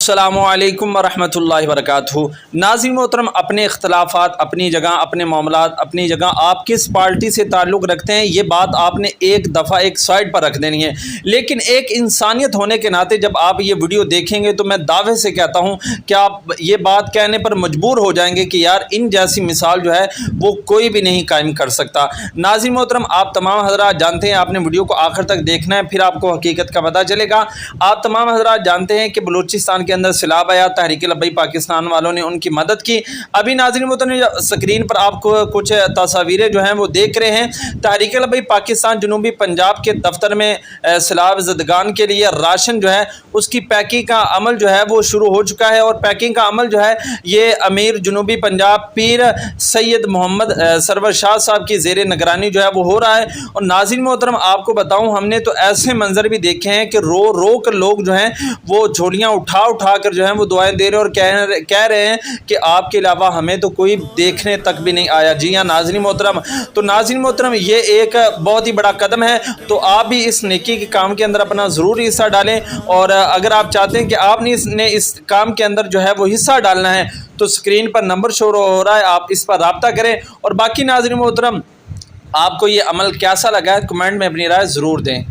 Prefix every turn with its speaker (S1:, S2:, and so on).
S1: السلام علیکم ورحمۃ اللہ وبرکاتہ۔ ناظرین محترم، اپنے اختلافات اپنی جگہ، اپنے معاملات اپنی جگہ، آپ کس پارٹی سے تعلق رکھتے ہیں یہ بات آپ نے ایک دفعہ ایک سائڈ پر رکھ دینی ہے، لیکن ایک انسانیت ہونے کے ناطے جب آپ یہ ویڈیو دیکھیں گے تو میں دعوے سے کہتا ہوں کہ آپ یہ بات کہنے پر مجبور ہو جائیں گے کہ یار ان جیسی مثال جو ہے وہ کوئی بھی نہیں قائم کر سکتا۔ ناظرین محترم، آپ تمام حضرات جانتے ہیں، آپ نے ویڈیو کو آخر تک دیکھنا ہے، پھر آپ کو حقیقت کا پتہ چلے گا۔ آپ تمام حضرات جانتے ہیں کہ بلوچستان کے اندر سیلاب آیا، تحریک لبیک پاکستان والوں نے ان کی مدد کی۔ ابھی ناظرین محترم اسکرین پر آپ کو کچھ تصاویریں جو ہیں وہ دیکھ رہے ہیں، تحریک لبیک پاکستان جنوبی پنجاب کے دفتر میں سیلاب زدگان کے لیے راشن جو ہے اس کی پیکنگ کا عمل جو ہے وہ شروع ہو چکا ہے، اور پیکنگ کا عمل جو ہے یہ امیر جنوبی پنجاب پیر سید محمد سرور شاہ صاحب کی زیر نگرانی جو ہے وہ ہو رہا ہے۔ اور ناظرین محترم آپ کو بتاؤں، ہم نے تو ایسے منظر بھی دیکھے ہیں کہ رو رو کر لوگ جو ہیں وہ جھولیاں اٹھا کر جو ہیں وہ دعائیں دے رہے ہیں اور کہہ رہے ہیں کہ آپ کے علاوہ ہمیں تو کوئی دیکھنے تک بھی نہیں آیا۔ جی ہاں ناظرین محترم، تو ناظرین محترم یہ ایک بہت ہی بڑا قدم ہے، تو آپ بھی اس نیکی کے کام کے اندر اپنا ضرور حصہ ڈالیں، اور اگر آپ چاہتے ہیں کہ آپ نے اس کام کے اندر جو ہے وہ حصہ ڈالنا ہے تو اسکرین پر نمبر شو ہو رہا ہے، آپ اس پر رابطہ کریں۔ اور باقی ناظرین محترم، آپ کو یہ عمل کیسا لگا ہے کمنٹ میں اپنی رائے ضرور دیں۔